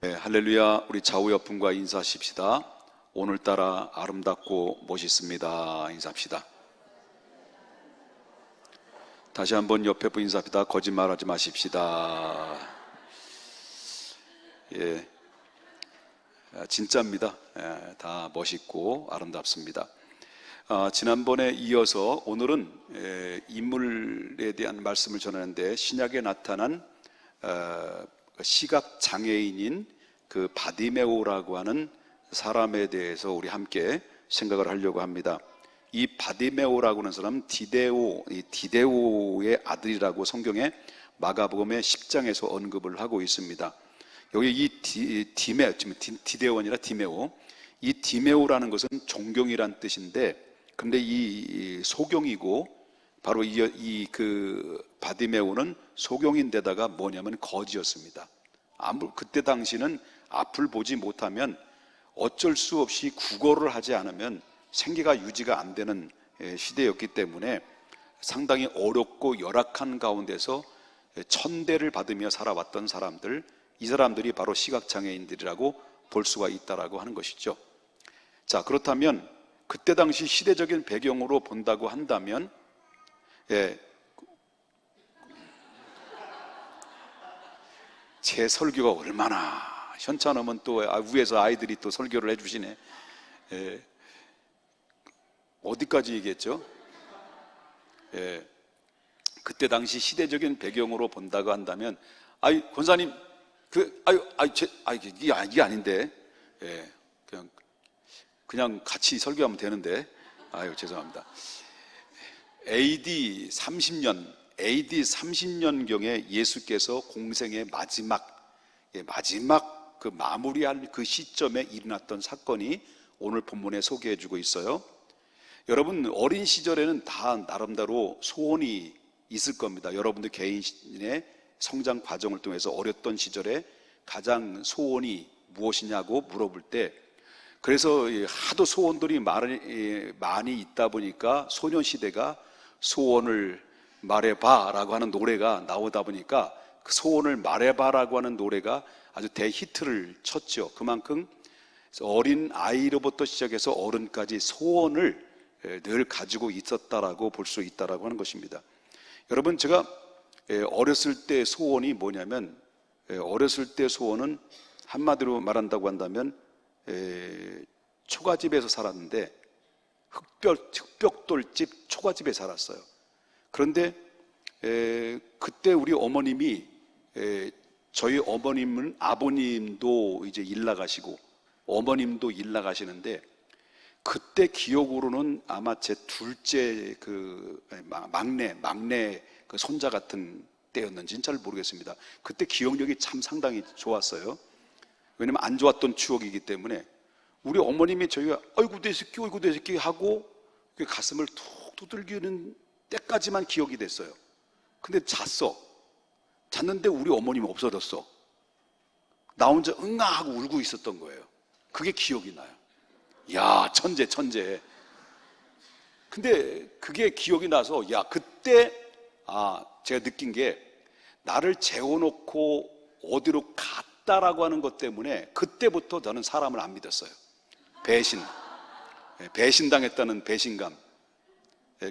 네, 할렐루야. 우리 좌우 옆분과 인사하십시다. 오늘따라 아름답고 멋있습니다. 인사합시다. 다시 한번 옆에 분 인사합시다. 거짓말하지 마십시다. 예, 진짜입니다. 다 멋있고 아름답습니다. 지난번에 이어서 오늘은 인물에 대한 말씀을 전하는데, 신약에 나타난 시각 장애인인 그 바디메오라고 하는 사람에 대해서 우리 함께 생각을 하려고 합니다. 이 바디메오라고 하는 사람은 디데오의 아들이라고 성경에 마가복음의 10장에서 언급을 하고 있습니다. 여기 이 디데오가 아니라 디메오, 이 디메오라는 것은 존경이란 뜻인데, 근데 이 소경이고, 바로 그 바디메오는 소경인데다가 뭐냐면 거지였습니다. 그때 당시는 앞을 보지 못하면 어쩔 수 없이 국어를 하지 않으면 생계가 유지가 안 되는 시대였기 때문에 상당히 어렵고 열악한 가운데서 천대를 받으며 살아왔던 사람들, 이 사람들이 바로 시각장애인들이라고 볼 수가 있다라고 하는 것이죠. 자, 그렇다면 그때 당시 시대적인 배경으로 본다고 한다면, 제 설교가 얼마나 현찮으면 또 위에서 아이들이 또 설교를 해주시네. 어디까지 얘기했죠? 그때 당시 시대적인 배경으로 본다고 한다면, 권사님, 이게 아닌데, 그냥 같이 설교하면 되는데, 죄송합니다. AD 30년경에 예수께서 공생의 마지막 그 마무리할 그 시점에 일어났던 사건이 오늘 본문에 소개해주고 있어요. 여러분, 어린 시절에는 다 나름대로 소원이 있을 겁니다. 여러분들 개인의 성장 과정을 통해서 어렸던 시절에 가장 소원이 무엇이냐고 물어볼 때, 그래서 하도 소원들이 많이 있다 보니까 소년시대가 소원을 말해봐 라고 하는 노래가 나오다 보니까 그 소원을 말해봐 라고 하는 노래가 아주 대히트를 쳤죠. 그만큼 어린 아이로부터 시작해서 어른까지 소원을 늘 가지고 있었다라고 볼 수 있다라고 하는 것입니다. 여러분, 제가 어렸을 때 소원이 뭐냐면, 어렸을 때 소원은 한마디로 말한다고 한다면 초가집에서 살았는데, 흑벽돌집 초가집에 살았어요. 그런데 그때 우리 어머님이, 저희 어머님은 아버님도 이제 일 나가시고 어머님도 일 나가시는데, 그때 기억으로는 아마 제 둘째 막내 그 손자 같은 때였는지는 잘 모르겠습니다. 그때 기억력이 참 상당히 좋았어요. 왜냐면 안 좋았던 추억이기 때문에 우리 어머님이 저희가 아이고 내 새끼 하고 가슴을 툭 두들기는 때까지만 기억이 됐어요. 근데 잤는데 우리 어머님이 없어졌어. 나 혼자 응아 하고 울고 있었던 거예요. 그게 기억이 나요. 야, 천재. 근데 그게 기억이 나서, 그때 제가 느낀 게, 나를 재워놓고 어디로 갔다라고 하는 것 때문에 그때부터 저는 사람을 안 믿었어요. 배신당했다는 배신감,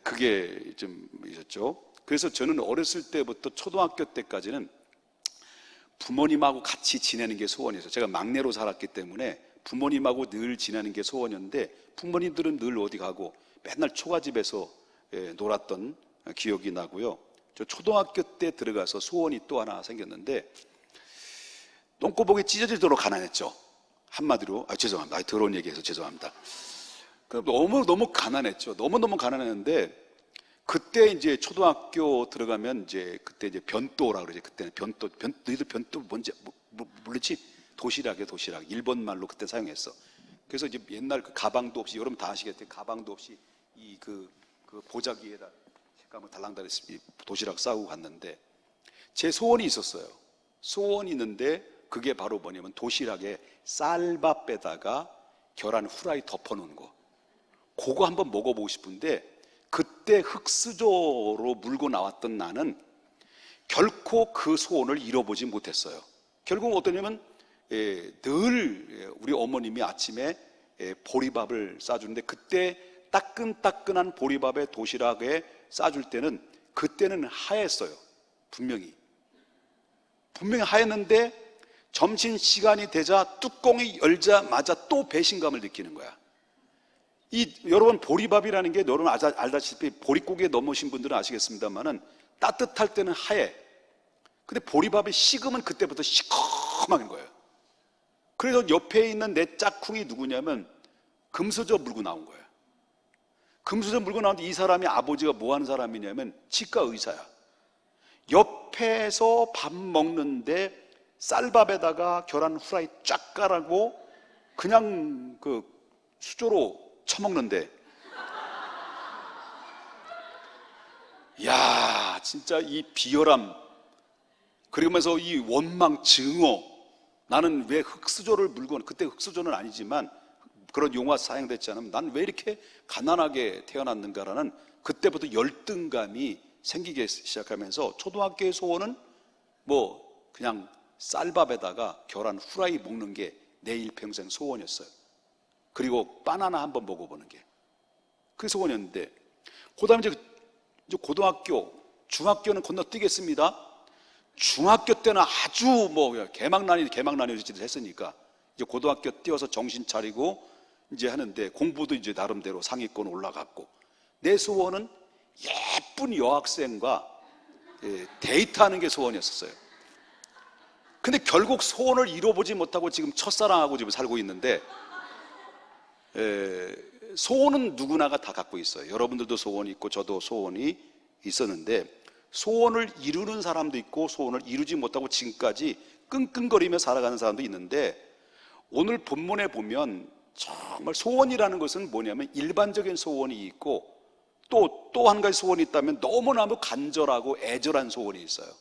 그게 좀 있었죠. 그래서 저는 어렸을 때부터 초등학교 때까지는 부모님하고 같이 지내는 게 소원이었어요. 제가 막내로 살았기 때문에 부모님하고 늘 지내는 게 소원이었는데, 부모님들은 늘 어디 가고 맨날 초가집에서 놀았던 기억이 나고요. 저 초등학교 때 들어가서 소원이 또 하나 생겼는데, 똥꼬복이 찢어지도록 가난했죠. 한마디로, 죄송합니다. 더러운 얘기해서 죄송합니다. 너무 가난했죠. 너무 가난했는데, 그때 이제 초등학교 들어가면 그때 변또라 그러지. 그때는 너희들 변또 뭔지 모르지? 도시락이야, 도시락. 일본 말로 그때 사용했어. 그래서 이제 옛날 그 가방도 없이, 여러분 다 아시겠죠? 가방도 없이 그 보자기에다 색감을 달랑달랑 도시락 싸고 갔는데, 제 소원이 있었어요. 소원이 있는데, 그게 바로 뭐냐면 도시락에 쌀밥에다가 계란 후라이 덮어놓은 거. 그거 한번 먹어보고 싶은데, 그때 흙수저로 물고 나왔던 나는 결코 그 소원을 이뤄보지 못했어요. 결국 어떠냐면 늘 우리 어머님이 아침에 보리밥을 싸주는데, 그때 따끈따끈한 보리밥에 도시락에 싸줄 때는 그때는 하였어요. 분명히 하였는데 점심시간이 되자 뚜껑이 열자마자 또 배신감을 느끼는 거야. 여러분, 보리밥이라는 게 여러분 알다시피 보릿고기에 넘으신 분들은 아시겠습니다만은 따뜻할 때는 하얘. 근데 보리밥이 식으면 그때부터 시커먼 거예요. 그래서 옆에 있는 내 짝꿍이 누구냐면 금수저 물고 나온 거예요. 금수저 물고 나오는데 이 사람이 아버지가 뭐 하는 사람이냐면 치과 의사야. 옆에서 밥 먹는데 쌀밥에다가 계란 후라이 쫙 깔아고 그냥 그 수저로 처먹는데, 야, 진짜 이 비열함, 그러면서 이 원망, 증오, 나는 왜 흙수저를 물고, 그때 흙수저는 아니지만 그런 용어 사용됐지 않으면 난 왜 이렇게 가난하게 태어났는가라는 그때부터 열등감이 생기기 시작하면서 초등학교의 소원은 뭐 그냥 쌀밥에다가 계란 후라이 먹는 게 내 일평생 소원이었어요. 그리고 바나나 한번 먹어보는 게 그게 소원이었는데, 그 다음에 이제 고등학교, 중학교는 건너뛰겠습니다. 중학교 때는 아주 뭐 개막난이 했으니까 이제 고등학교 뛰어서 정신 차리고 이제 하는데 공부도 이제 나름대로 상위권 올라갔고, 내 소원은 예쁜 여학생과 데이트하는 게 소원이었어요. 근데 결국 소원을 이뤄보지 못하고 지금 첫사랑하고 지금 살고 있는데, 소원은 누구나가 다 갖고 있어요. 여러분들도 소원이 있고 저도 소원이 있었는데, 소원을 이루는 사람도 있고 소원을 이루지 못하고 지금까지 끙끙거리며 살아가는 사람도 있는데, 오늘 본문에 보면 정말 소원이라는 것은 뭐냐면 일반적인 소원이 있고 또 한 가지 소원이 있다면 너무나도 간절하고 애절한 소원이 있어요.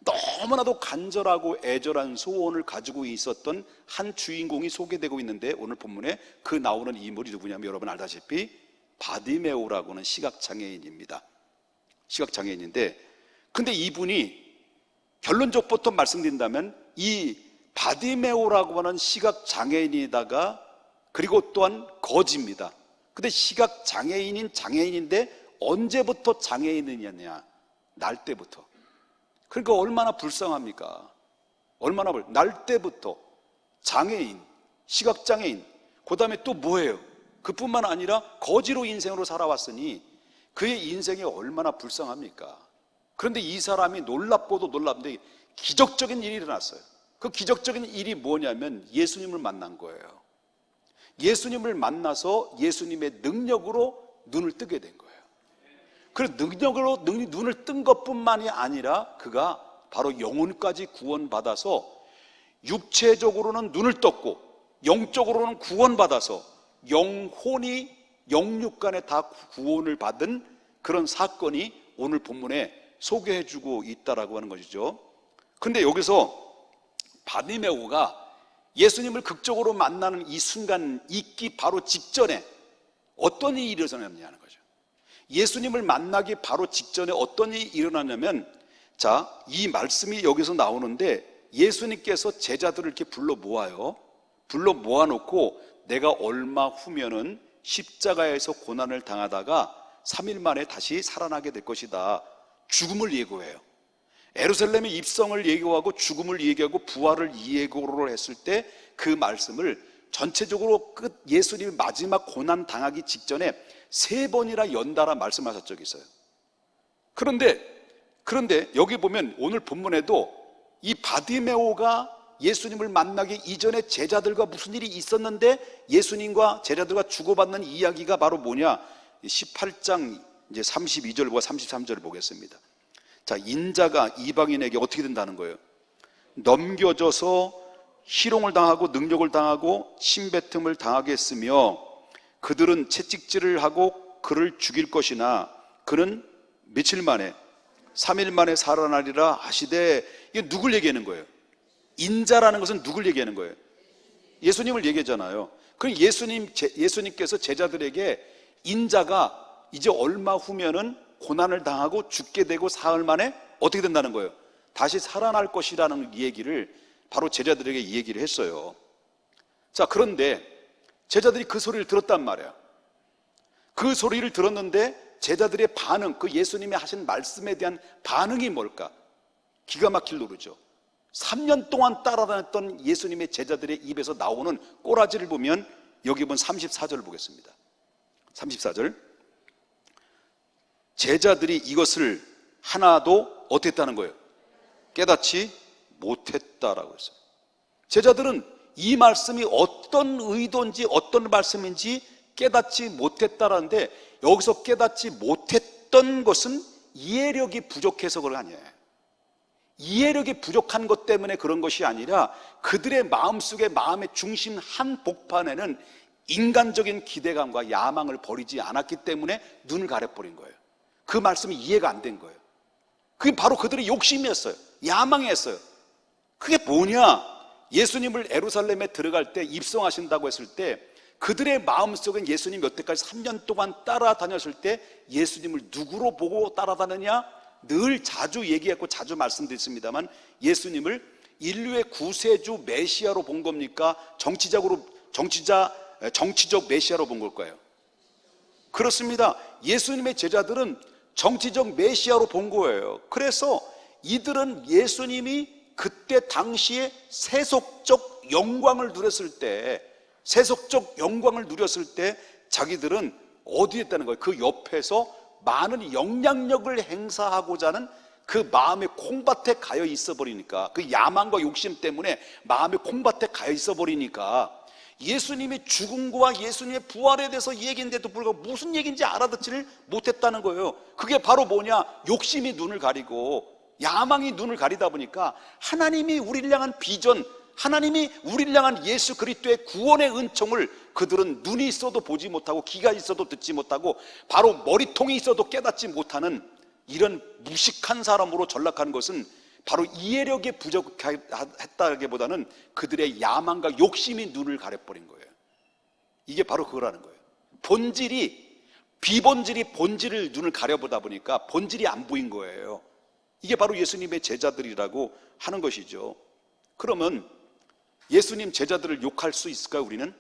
너무나도 간절하고 애절한 소원을 가지고 있었던 한 주인공이 소개되고 있는데, 오늘 본문에 그 나오는 인물이 누구냐면 여러분 알다시피 바디메오라고 하는 시각장애인입니다. 시각장애인인데, 근데 이분이 결론적부터 말씀드린다면 이 바디메오라고 하는 시각장애인이다가 그리고 또한 거지입니다. 근데 시각장애인인 장애인인데 언제부터 장애인이었냐? 날 때부터. 그러니까 얼마나 불쌍합니까? 날 때부터 장애인, 시각장애인, 그 다음에 또 뭐예요? 그뿐만 아니라 거지로 인생으로 살아왔으니 그의 인생이 얼마나 불쌍합니까? 그런데 이 사람이 놀랍고도 놀랍는데 기적적인 일이 일어났어요. 그 기적적인 일이 뭐냐면 예수님을 만난 거예요. 예수님을 만나서 예수님의 능력으로 눈을 뜨게 된 거예요. 그 능력으로 눈을 뜬 것뿐만이 아니라 그가 바로 영혼까지 구원받아서 육체적으로는 눈을 떴고 영적으로는 구원받아서 영혼이 영육간에 다 구원을 받은 그런 사건이 오늘 본문에 소개해주고 있다라고 하는 것이죠. 근데 여기서 바디메오가 예수님을 극적으로 만나는 이 순간 있기 바로 직전에 어떤 일이 일어났냐는 거죠. 예수님을 만나기 바로 직전에 어떤 일이 일어났냐면, 자, 이 말씀이 여기서 나오는데 예수님께서 제자들을 이렇게 불러 모아요. 불러 모아놓고 내가 얼마 후면은 십자가에서 고난을 당하다가 3일 만에 다시 살아나게 될 것이다. 죽음을 예고해요. 예루살렘의 입성을 예고하고 죽음을 얘기하고 부활을 예고를 했을 때 그 말씀을 전체적으로 예수님이 마지막 고난 당하기 직전에 3번이나 연달아 말씀하셨 적이 있어요. 그런데 여기 보면 오늘 본문에도 이 바디메오가 예수님을 만나기 이전에 제자들과 무슨 일이 있었는데 예수님과 제자들과 주고받는 이야기가 바로 뭐냐? 18장 이제 32절과 33절을 보겠습니다. 자, 인자가 이방인에게 어떻게 된다는 거예요? 넘겨져서 희롱을 당하고 능력을 당하고 침뱉음을 당하게 했으며 그들은 채찍질을 하고 그를 죽일 것이나 그는 며칠 만에 3일 만에 살아나리라 하시되, 이게 누굴 얘기하는 거예요? 인자라는 것은 누굴 얘기하는 거예요? 예수님을 얘기하잖아요. 그럼 예수님께서 제자들에게 인자가 이제 얼마 후면은 고난을 당하고 죽게 되고 사흘 만에 어떻게 된다는 거예요? 다시 살아날 것이라는 얘기를 바로 제자들에게 이 얘기를 했어요. 자, 그런데 제자들이 그 소리를 들었단 말이야. 그 소리를 들었는데 제자들의 반응, 그 예수님이 하신 말씀에 대한 반응이 뭘까? 기가 막힐 노르죠. 3년 동안 따라다녔던 예수님의 제자들의 입에서 나오는 꼬라지를 보면 여기 보면 34절을 보겠습니다. 34절. 제자들이 이것을 하나도 어떻게 했다는 거예요? 깨닫지 못했다라고 했어요. 제자들은 이 말씀이 어떤 의도인지 어떤 말씀인지 깨닫지 못했다라는데, 여기서 깨닫지 못했던 것은 이해력이 부족해서 그런 거 아니에요. 이해력이 부족한 것 때문에 그런 것이 아니라 그들의 마음속에, 마음의 중심 한 복판에는 인간적인 기대감과 야망을 버리지 않았기 때문에 눈을 가려버린 거예요. 그 말씀이 이해가 안 된 거예요. 그게 바로 그들의 욕심이었어요. 야망이었어요. 그게 뭐냐? 예수님을 예루살렘에 들어갈 때, 입성하신다고 했을 때 그들의 마음속엔 예수님 여태까지 3년 동안 따라다녔을 때 예수님을 누구로 보고 따라다녔냐? 늘 자주 얘기했고 자주 말씀드렸습니다만 예수님을 인류의 구세주 메시아로 본 겁니까? 정치적 메시아로 본 걸까요? 그렇습니다. 예수님의 제자들은 정치적 메시아로 본 거예요. 그래서 이들은 예수님이 그때 당시에 세속적 영광을 누렸을 때, 자기들은 어디에 있다는 거예요? 그 옆에서 많은 영향력을 행사하고자 하는 그 마음의 콩밭에 가여 있어 버리니까, 그 야망과 욕심 때문에 마음의 콩밭에 가여 있어 버리니까 예수님의 죽음과 예수님의 부활에 대해서 얘기인데도 불구하고 무슨 얘기인지 알아듣지를 못했다는 거예요. 그게 바로 뭐냐? 욕심이 눈을 가리고 야망이 눈을 가리다 보니까 하나님이 우리를 향한 비전, 하나님이 우리를 향한 예수 그리스도의 구원의 은총을 그들은 눈이 있어도 보지 못하고 귀가 있어도 듣지 못하고 바로 머리통이 있어도 깨닫지 못하는 이런 무식한 사람으로 전락하는 것은 바로 이해력이 부족했다기보다는 그들의 야망과 욕심이 눈을 가려버린 거예요. 이게 바로 그거라는 거예요. 비본질이 본질을 눈을 가려보다 보니까 본질이 안 보인 거예요. 이게 바로 예수님의 제자들이라고 하는 것이죠. 그러면 예수님 제자들을 욕할 수 있을까요, 우리는?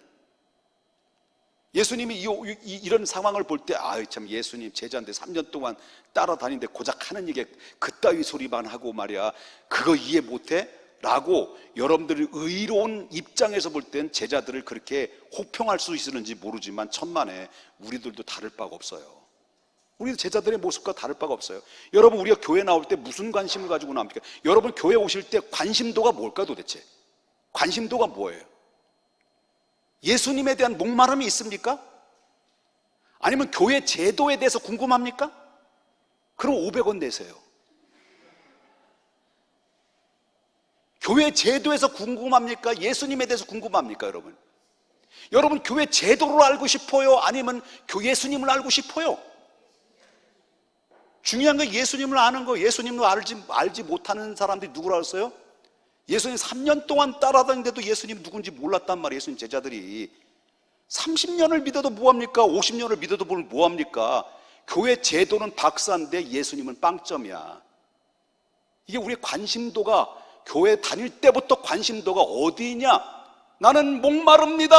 예수님이 이런 상황을 볼 때, 참 예수님 제자인데 3년 동안 따라다니는데 고작 하는 얘기 그따위 소리만 하고 말이야, 그거 이해 못해? 라고 여러분들이 의로운 입장에서 볼 땐 제자들을 그렇게 혹평할 수 있을는지 모르지만 천만에 우리들도 다를 바가 없어요. 우리 제자들의 모습과 다를 바가 없어요. 여러분, 우리가 교회 나올 때 무슨 관심을 가지고 나옵니까? 여러분 교회 오실 때 관심도가 뭘까 도대체? 관심도가 뭐예요? 예수님에 대한 목마름이 있습니까? 아니면 교회 제도에 대해서 궁금합니까? 그럼 500원 내세요. 교회 제도에서 궁금합니까? 예수님에 대해서 궁금합니까, 여러분? 여러분 교회 제도를 알고 싶어요? 아니면 예수님을 알고 싶어요? 중요한 건 예수님을 아는 거. 예수님을 알지 못하는 사람들이 누구라고 했어요? 예수님 3년 동안 따라다니는데도 예수님 누군지 몰랐단 말이에요. 예수님 제자들이 30년을 믿어도 뭐합니까? 50년을 믿어도 뭐합니까? 교회 제도는 박사인데 예수님은 빵점이야. 이게 우리의 관심도가, 교회 다닐 때부터 관심도가 어디냐? 나는 목마릅니다.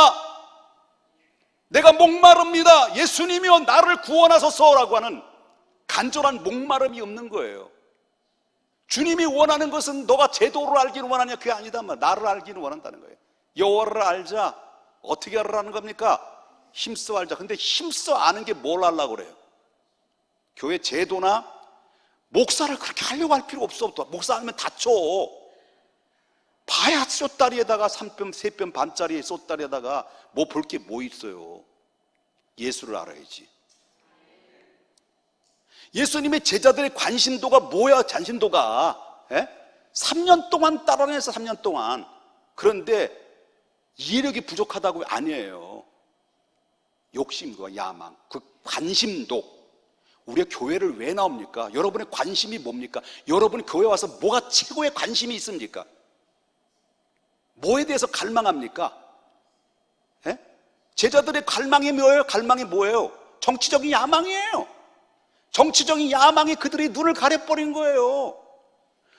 내가 목마릅니다. 예수님이여 나를 구원하소서라고 하는 간절한 목마름이 없는 거예요. 주님이 원하는 것은 너가 제도를 알기를 원하냐? 그게 아니다. 나를 알기를 원한다는 거예요. 여호와를 알자. 어떻게 알으라는 겁니까? 힘써 알자. 근데 힘써 아는 게 뭘 알라고 그래요? 교회 제도나 목사를 그렇게 하려고 할 필요 없어. 목사 하면 다쳐. 봐야 쏘다리에다가 3뼘, 3뼘 반짜리 쏘다리에다가 뭐 볼 게 뭐 있어요. 예수를 알아야지. 예수님의 제자들의 관심도가 뭐야? 관심도가 3년 동안 따라다녔어. 3년 동안. 그런데 이해력이 부족하다고 아니에요. 욕심과 야망, 그 관심도. 우리가 교회를 왜 나옵니까? 여러분의 관심이 뭡니까? 여러분이 교회 와서 뭐가 최고의 관심이 있습니까? 뭐에 대해서 갈망합니까? 제자들의 갈망이 뭐예요? 갈망이 뭐예요? 정치적인 야망이에요. 정치적인 야망이 그들의 눈을 가려버린 거예요.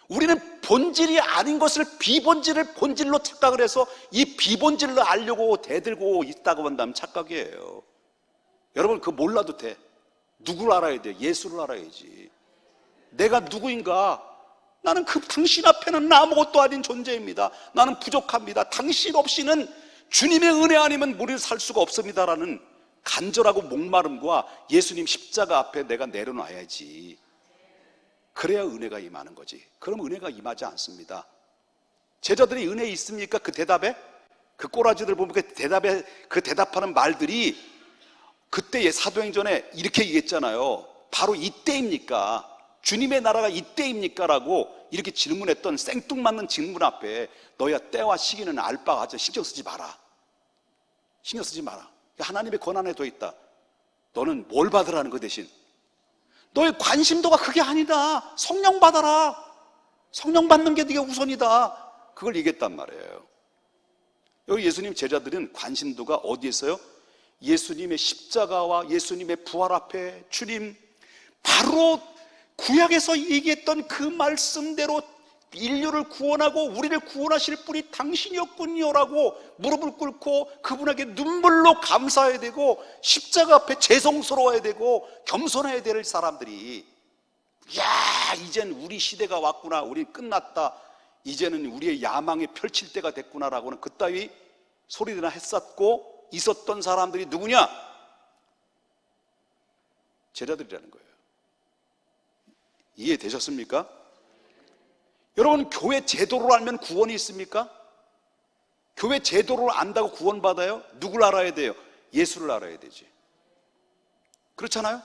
우리는 본질이 아닌 것을 비본질을 본질로 착각을 해서 이 비본질로 알려고 대들고 있다고 한다면 착각이에요. 여러분, 그거 몰라도 돼. 누구를 알아야 돼? 예수를 알아야지. 내가 누구인가? 나는 당신 앞에는 아무것도 아닌 존재입니다. 나는 부족합니다. 당신 없이는 주님의 은혜 아니면 우리는 살 수가 없습니다라는 간절하고 목마름과 예수님 십자가 앞에 내가 내려놔야지. 그래야 은혜가 임하는 거지. 그럼 은혜가 임하지 않습니다. 제자들이 은혜 있습니까? 그 대답에? 그 꼬라지들 보면 그 대답하는 말들이 그때의 사도행전에 이렇게 얘기했잖아요. 바로 이때입니까? 주님의 나라가 이때입니까? 라고 이렇게 질문했던 생뚱맞는 질문 앞에 너야 때와 시기는 알 바가 하지 신경 쓰지 마라. 신경 쓰지 마라. 하나님의 권한에 더 있다. 너는 뭘 받으라는 거 대신 너의 관심도가 그게 아니다. 성령 받아라. 성령 받는 게 네가 우선이다. 그걸 얘기했단 말이에요. 여기 예수님 제자들은 관심도가 어디에 있어요? 예수님의 십자가와 예수님의 부활 앞에 주님 바로 구약에서 얘기했던 그 말씀대로 인류를 구원하고 우리를 구원하실 분이 당신이었군요라고 무릎을 꿇고 그분에게 눈물로 감사해야 되고 십자가 앞에 죄송스러워야 되고 겸손해야 될 사람들이 야 이젠 우리 시대가 왔구나, 우리 끝났다, 이제는 우리의 야망이 펼칠 때가 됐구나라고는 그따위 소리들이나 했었고 있었던 사람들이 누구냐? 제자들이라는 거예요. 이해되셨습니까? 여러분, 교회 제도를 알면 구원이 있습니까? 교회 제도를 안다고 구원받아요? 누굴 알아야 돼요? 예수를 알아야 되지. 그렇잖아요?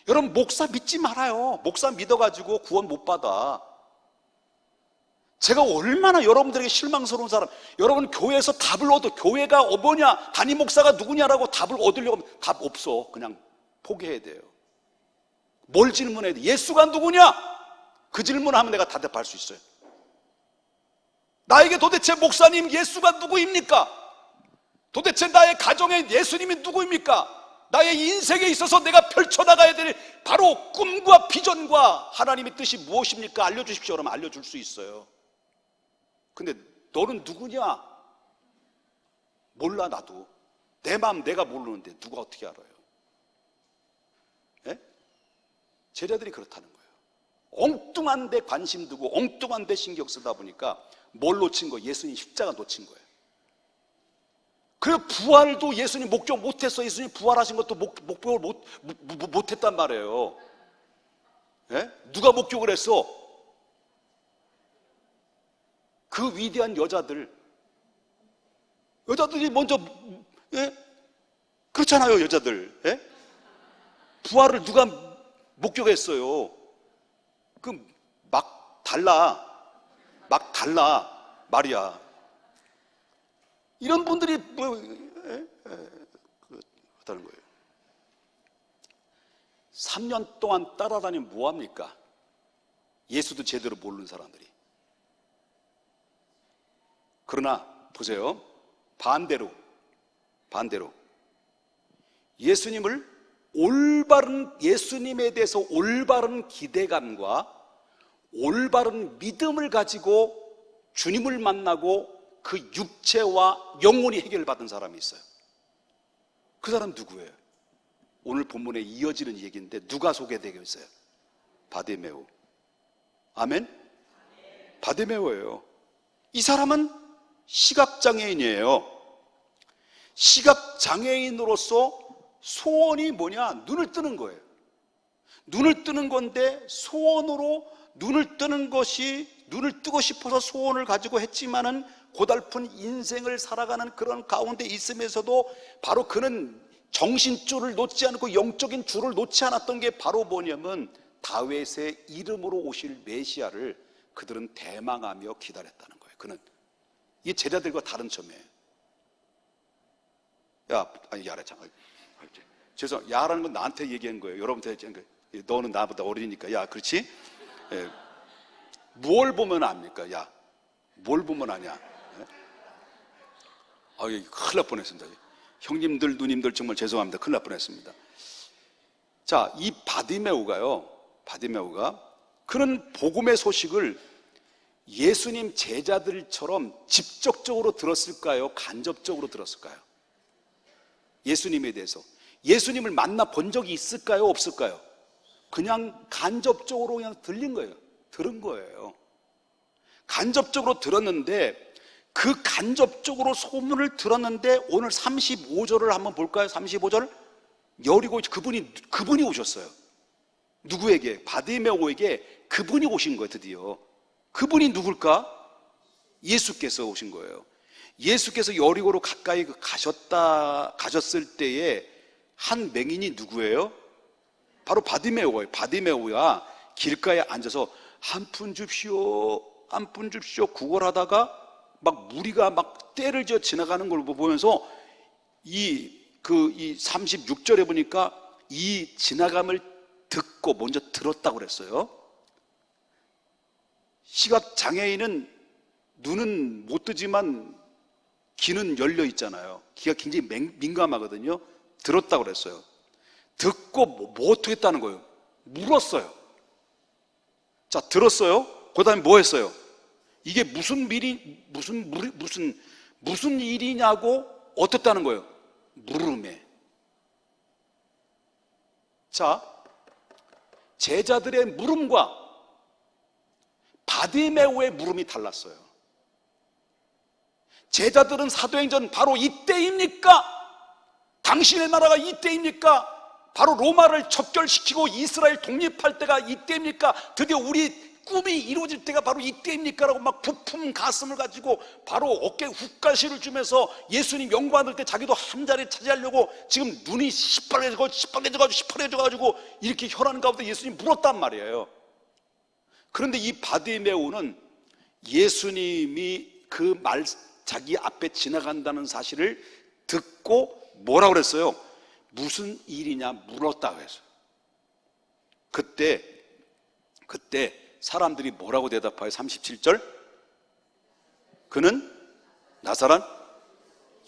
여러분, 목사 믿지 말아요. 목사 믿어가지고 구원 못 받아. 제가 얼마나 여러분들에게 실망스러운 사람. 여러분, 교회에서 답을 얻어. 교회가 뭐냐, 담임 목사가 누구냐라고 답을 얻으려고 하면 답 없어. 그냥 포기해야 돼요. 뭘 질문해야 돼? 예수가 누구냐? 그 질문하면 내가 대답할 수 있어요. 나에게 도대체 목사님 예수가 누구입니까? 도대체 나의 가정에 예수님이 누구입니까? 나의 인생에 있어서 내가 펼쳐나가야 될 바로 꿈과 비전과 하나님의 뜻이 무엇입니까? 알려주십시오. 그러면 알려줄 수 있어요. 근데 너는 누구냐? 몰라. 나도 내 마음 내가 모르는데 누가 어떻게 알아요? 예? 제자들이 그렇다는 거예요. 엉뚱한 데 관심 두고 엉뚱한 데 신경 쓰다 보니까 뭘 놓친 거예요? 예수님 십자가 놓친 거예요. 그래서 부활도 예수님 목격 못했어. 예수님 부활하신 것도 목격을 못했단 말이에요. 예? 누가 목격을 했어? 그 위대한 여자들이 먼저, 예? 그렇잖아요. 여자들, 예? 부활을 누가 목격했어요? 막 달라 말이야. 이런 분들이 그렇다는 거예요. 3년 동안 따라다니면 뭐합니까? 예수도 제대로 모르는 사람들이. 그러나 보세요. 반대로 예수님에 대해서 올바른 기대감과 올바른 믿음을 가지고 주님을 만나고 그 육체와 영혼이 해결받은 사람이 있어요. 그 사람 누구예요? 오늘 본문에 이어지는 얘기인데 누가 소개되고 있어요? 바디메오. 아멘? 바디메오예요. 이 사람은 시각장애인이에요. 시각장애인으로서 소원이 뭐냐? 눈을 뜨는 거예요. 눈을 뜨는 건데 소원으로 눈을 뜨고 싶어서 소원을 가지고 했지만은 고달픈 인생을 살아가는 그런 가운데 있으면서도 바로 그는 정신줄을 놓지 않고 영적인 줄을 놓지 않았던 게 바로 뭐냐면 다윗의 이름으로 오실 메시아를 그들은 대망하며 기다렸다는 거예요. 그는 이 제자들과 다른 점이에요. 야라 잠깐. 죄송, 야라는 건 나한테 얘기한 거예요. 여러분한테. 너는 나보다 어리니까. 야, 그렇지? 예. 뭘 보면 압니까? 야, 뭘 보면 아냐? 예? 큰일 날 뻔했습니다. 형님들, 누님들 정말 죄송합니다. 큰일 날 뻔했습니다. 자, 이 바디메오가 그런 복음의 소식을 예수님 제자들처럼 직접적으로 들었을까요? 간접적으로 들었을까요? 예수님에 대해서 예수님을 만나 본 적이 있을까요? 없을까요? 그냥 간접적으로 그냥 들린 거예요. 들은 거예요. 간접적으로 들었는데, 그 간접적으로 소문을 들었는데 오늘 35절을 한번 볼까요? 35절. 여리고 그분이 오셨어요. 누구에게? 바디메오에게 그분이 오신 거예요. 드디어. 그분이 누굴까? 예수께서 오신 거예요. 예수께서 여리고로 가까이 가셨을 때에 한 맹인이 누구예요? 바로 바디메오예요. 바디메오가 길가에 앉아서 한 푼 줍시오, 한 푼 줍시오 구걸하다가 막 무리가 막 떼를 지어 지나가는 걸 보면서 이 36절에 보니까 이 지나감을 듣고 먼저 들었다고 그랬어요. 시각 장애인은 눈은 못 뜨지만 귀는 열려 있잖아요. 귀가 굉장히 민감하거든요. 들었다고 그랬어요. 듣고 뭐 어떻게 했다는 거예요? 물었어요. 자, 들었어요. 그 다음에 뭐 했어요? 이게 무슨 일이냐고 어떻다는 거예요? 물음에. 자, 제자들의 물음과 바디메오의 물음이 달랐어요. 제자들은 사도행전 바로 이때입니까? 당신의 나라가 이때입니까? 바로 로마를 척결시키고 이스라엘 독립할 때가 이때입니까? 드디어 우리 꿈이 이루어질 때가 바로 이때입니까? 라고 막 부푼 가슴을 가지고 바로 어깨에 훅가시를 주면서 예수님 영광 받을 때 자기도 한 자리 차지하려고 지금 눈이 시뻘개져가지고 이렇게 혈안 가운데 예수님 물었단 말이에요. 그런데 이 바디메오는 예수님이 자기 앞에 지나간다는 사실을 듣고 뭐라고 그랬어요? 무슨 일이냐 물었다고 했어요. 그때 사람들이 뭐라고 대답해요? 37절. 그는 나사렛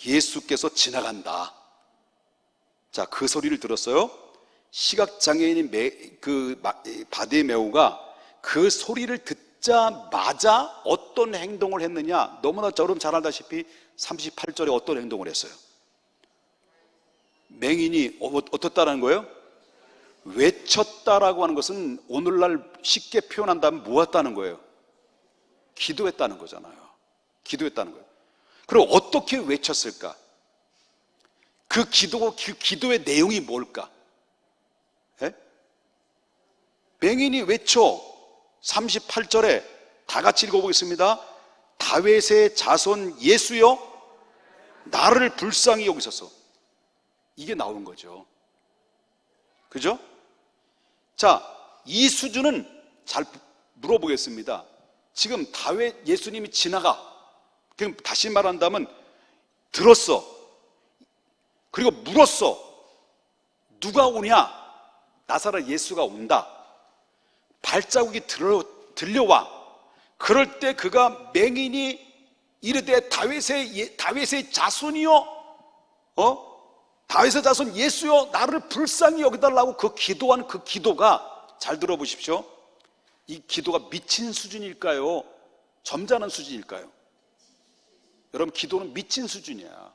예수께서 지나간다. 자, 그 소리를 들었어요. 시각장애인인 바디메오가 그 소리를 듣자마자 어떤 행동을 했느냐? 너무나 여러분 잘 알다시피 38절에 어떤 행동을 했어요? 맹인이 어떻다는 거예요? 외쳤다라고 하는 것은 오늘날 쉽게 표현한다면 뭐했다는 거예요? 기도했다는 거잖아요. 기도했다는 거예요. 그럼 어떻게 외쳤을까? 그 기도의 내용이 뭘까? 예? 맹인이 외쳐 38절에 다 같이 읽어보겠습니다. 다윗의 자손 예수여 나를 불쌍히 여기소서. 이게 나오는 거죠. 그죠? 자, 이 수준은 잘 물어보겠습니다. 지금 다윗 예수님이 지나가. 그럼 다시 말한다면 들었어. 그리고 물었어. 누가 오냐? 나사렛 예수가 온다. 발자국이 들려와. 그럴 때 그가 맹인이 이르되 다윗의 자손이요, 다윗의 자손 예수여 나를 불쌍히 여기달라고 그 기도한 그 기도가, 잘 들어보십시오, 이 기도가 미친 수준일까요? 점잖은 수준일까요? 여러분, 기도는 미친 수준이야.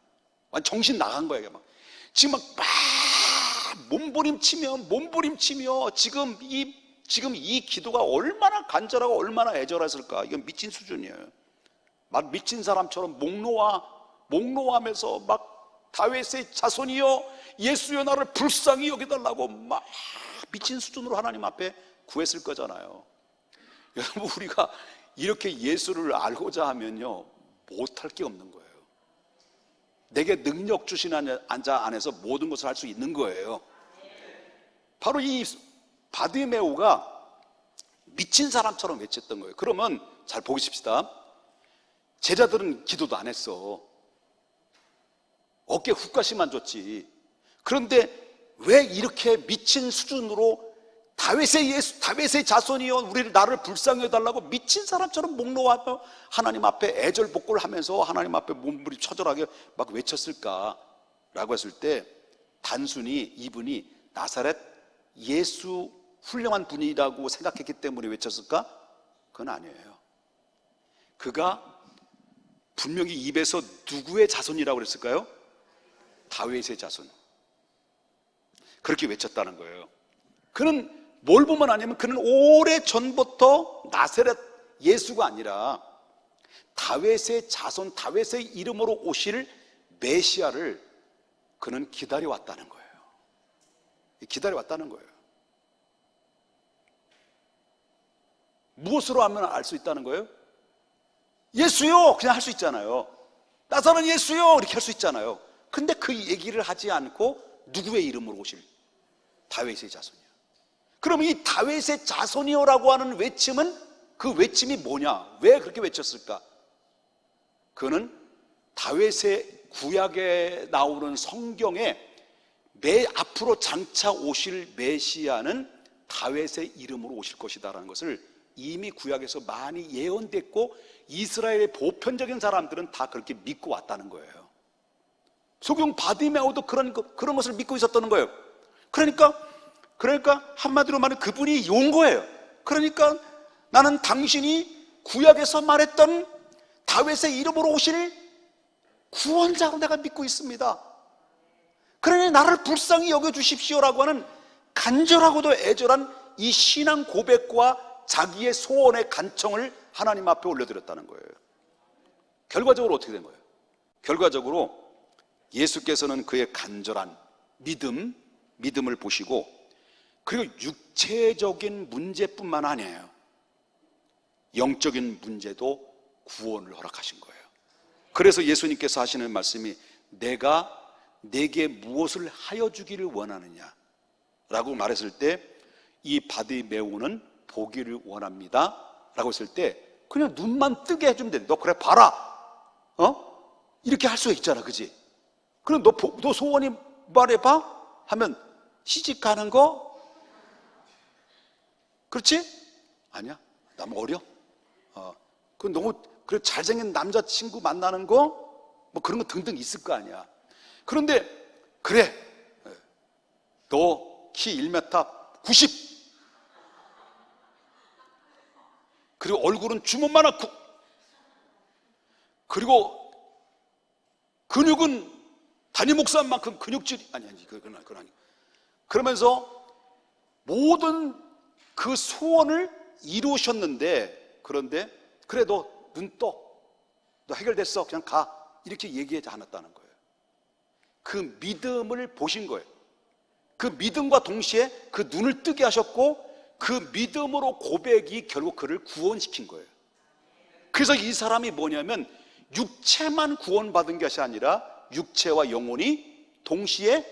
완전 정신 나간 거야. 막 지금 막 몸부림치며 지금 이 기도가 얼마나 간절하고 얼마나 애절했을까. 이건 미친 수준이에요. 막 미친 사람처럼 목놓아하면서 막 다윗의 자손이여 예수여 나를 불쌍히 여기달라고 막 미친 수준으로 하나님 앞에 구했을 거잖아요. 여러분, 우리가 이렇게 예수를 알고자 하면요 못할 게 없는 거예요. 내게 능력 주신 자 안에서 모든 것을 할 수 있는 거예요. 바로 이 바디메오가 미친 사람처럼 외쳤던 거예요. 그러면 잘 보십시다. 제자들은 기도도 안 했어. 어깨 훅가시만 줬지. 그런데 왜 이렇게 미친 수준으로 다윗의 자손이여 나를 불쌍히 해달라고 미친 사람처럼 목 놓아하며 하나님 앞에 애절복구를 하면서 하나님 앞에 몸부림 처절하게 막 외쳤을까? 라고 했을 때 단순히 이분이 나사렛 예수 훌륭한 분이라고 생각했기 때문에 외쳤을까? 그건 아니에요. 그가 분명히 입에서 누구의 자손이라고 그랬을까요? 다윗의 자손. 그렇게 외쳤다는 거예요. 그는 뭘 보면 아냐면 그는 오래전부터 나사렛 예수가 아니라 다윗의 자손, 다윗의 이름으로 오실 메시아를 그는 기다려왔다는 거예요. 기다려왔다는 거예요. 무엇으로 하면 알 수 있다는 거예요? 예수요! 그냥 할 수 있잖아요. 나사렛 예수요! 이렇게 할 수 있잖아요. 근데 그 얘기를 하지 않고 누구의 이름으로 오실? 다윗의 자손이요. 그러면 이 다윗의 자손이요라고 하는 외침은, 그 외침이 뭐냐? 왜 그렇게 외쳤을까? 그는 다윗의 구약에 나오는 성경에 앞으로 장차 오실 메시아는 다윗의 이름으로 오실 것이다라는 것을 이미 구약에서 많이 예언됐고 이스라엘의 보편적인 사람들은 다 그렇게 믿고 왔다는 거예요. 소경 바디메오도 그런 것을 믿고 있었다는 거예요. 그러니까 한마디로 말하면 그분이 온 거예요. 그러니까 나는 당신이 구약에서 말했던 다윗의 이름으로 오실 구원자로 내가 믿고 있습니다. 그러니 나를 불쌍히 여겨주십시오라고 하는 간절하고도 애절한 이 신앙 고백과 자기의 소원의 간청을 하나님 앞에 올려드렸다는 거예요. 결과적으로 어떻게 된 거예요? 결과적으로 예수께서는 그의 간절한 믿음을 보시고, 그리고 육체적인 문제뿐만 아니에요. 영적인 문제도 구원을 허락하신 거예요. 그래서 예수님께서 하시는 말씀이 내가 내게 무엇을 하여 주기를 원하느냐 라고 말했을 때, 이 바디메오는 보기를 원합니다 라고 했을 때 그냥 눈만 뜨게 해주면 돼. 너 그래 봐라, 이렇게 할 수가 있잖아, 그지? 그럼 너 소원이 말해봐 하면 시집 가는 거? 그렇지? 아니야, 너무 어려. 그 너무 그래 잘생긴 남자친구 만나는 거 뭐 그런 거 등등 있을 거 아니야. 그런데 그래, 너 키 1m 90, 그리고 얼굴은 주먹만하고, 그리고 근육은 단임 목사만큼 근육질이 아니 그건 아니. 그러면서 모든 그 소원을 이루셨는데, 그런데 그래 너 눈 떠, 너 해결됐어, 그냥 가, 이렇게 얘기하지 않았다는 거예요. 그 믿음을 보신 거예요. 그 믿음과 동시에 그 눈을 뜨게 하셨고, 그 믿음으로 고백이 결국 그를 구원시킨 거예요. 그래서 이 사람이 뭐냐면 육체만 구원받은 것이 아니라 육체와 영혼이 동시에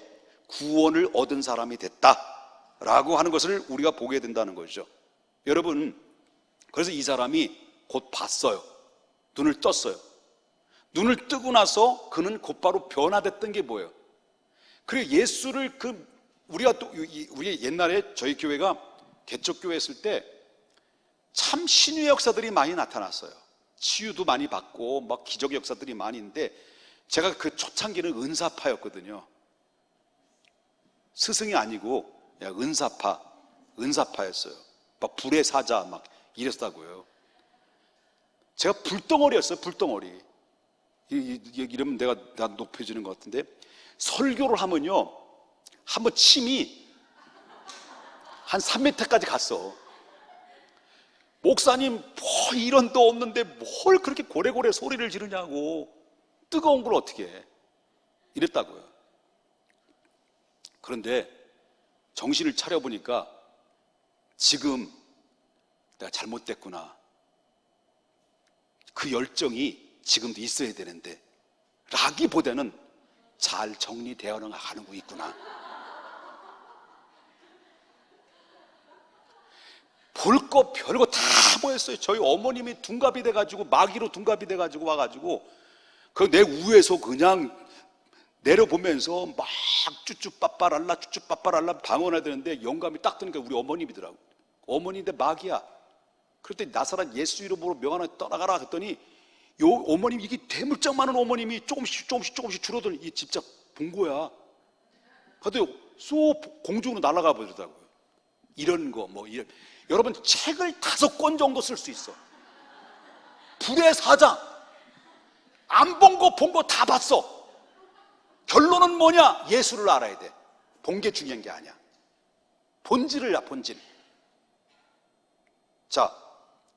구원을 얻은 사람이 됐다라고 하는 것을 우리가 보게 된다는 거죠. 여러분, 그래서 이 사람이 곧 봤어요. 눈을 떴어요. 눈을 뜨고 나서 그는 곧바로 변화됐던 게 뭐예요? 그리고 예수를 우리가 또 우리 옛날에 저희 교회가 개척교회 했을 때 참 신유의 역사들이 많이 나타났어요. 치유도 많이 받고 막 기적의 역사들이 많이 있는데, 제가 그 초창기는 은사파였거든요. 스승이 아니고 은사파였어요. 막 불의 사자 막 이랬다고요. 제가 불덩어리였어요. 불덩어리. 이러면 내가 높여지는 것 같은데, 설교를 하면요 한번 침이 한 3m까지 갔어. 목사님 뭐 이런도 없는데 뭘 그렇게 고래고래 소리를 지르냐고, 뜨거운 걸 어떻게 해, 이랬다고요. 그런데 정신을 차려보니까 지금 내가 잘못됐구나, 그 열정이 지금도 있어야 되는데 라기보다는 잘 정리되어 가는 거 있구나. 볼 거 별거 다 모였어요. 저희 어머님이 둔갑이 돼가지고, 마귀로 둔갑이 돼가지고 와가지고 그 내 위에서 그냥 내려보면서 막 쭈쭈빠빠랄라 방언해야 되는데 영감이 딱 드니까 우리 어머님이더라고. 어머니인데 마귀야. 그럴 때 나사렛 예수 이름으로 명하나 떠나가라 했더니 요 어머님, 이게 대물장 많은 어머님이 조금씩 줄어들니 이 직접 본 거야. 그래도 쏙 공중으로 날아가 버리더라고요. 이런 거 여러분 책을 5권 정도 쓸 수 있어. 불의 사장. 안 본 거 본 거 다 봤어. 결론은 뭐냐? 예수를 알아야 돼. 본 게 중요한 게 아니야. 본질을 본질. 자,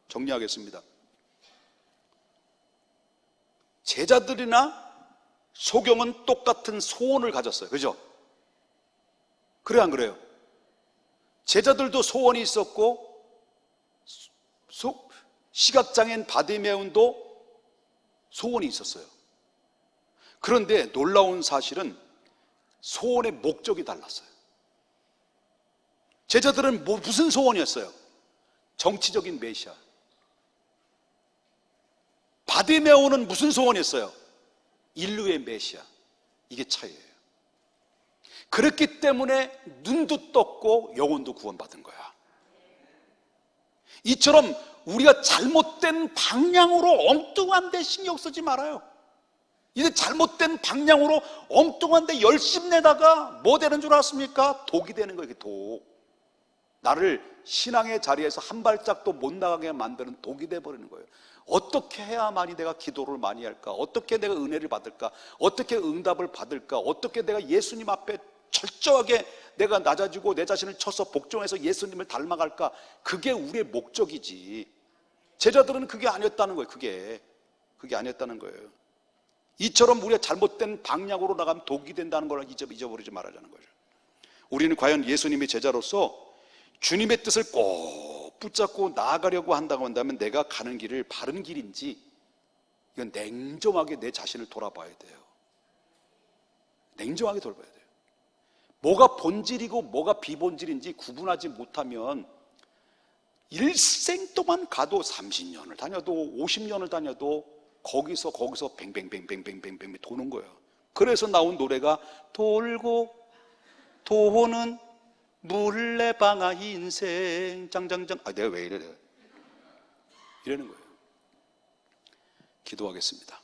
정리하겠습니다. 제자들이나 소경은 똑같은 소원을 가졌어요. 그죠? 그래 안 그래요? 제자들도 소원이 있었고 시각장애인 바디메온도 소원이 있었어요. 그런데 놀라운 사실은 소원의 목적이 달랐어요. 제자들은 무슨 소원이었어요? 정치적인 메시아. 바디메온은 무슨 소원이었어요? 인류의 메시아. 이게 차이예요. 그렇기 때문에 눈도 떴고 영혼도 구원받은 거야. 이처럼 우리가 잘못된 방향으로 엉뚱한 데 신경 쓰지 말아요. 이제 잘못된 방향으로 엉뚱한 데 열심 내다가 뭐 되는 줄 아십니까? 독이 되는 거예요. 독. 나를 신앙의 자리에서 한 발짝도 못 나가게 만드는 독이 돼버리는 거예요. 어떻게 해야만이 내가 기도를 많이 할까? 어떻게 내가 은혜를 받을까? 어떻게 응답을 받을까? 어떻게 내가 예수님 앞에 철저하게 내가 낮아지고 내 자신을 쳐서 복종해서 예수님을 닮아갈까? 그게 우리의 목적이지. 제자들은 그게 아니었다는 거예요. 그게 아니었다는 거예요. 이처럼 우리가 잘못된 방향으로 나가면 독이 된다는 걸 잊어버리지 말아자는 거죠. 우리는 과연 예수님의 제자로서 주님의 뜻을 꼭 붙잡고 나아가려고 한다고 한다면 내가 가는 길을 바른 길인지 이건 냉정하게 내 자신을 돌아봐야 돼요. 냉정하게 돌아봐야 돼요. 뭐가 본질이고 뭐가 비본질인지 구분하지 못하면 일생 동안 가도 30년을 다녀도 50년을 다녀도 거기서 뱅뱅뱅뱅뱅뱅뱅 도는 거예요. 그래서 나온 노래가 돌고 도는 물레방아 인생 장장장. 내가 왜 이래? 이러는 거예요. 기도하겠습니다.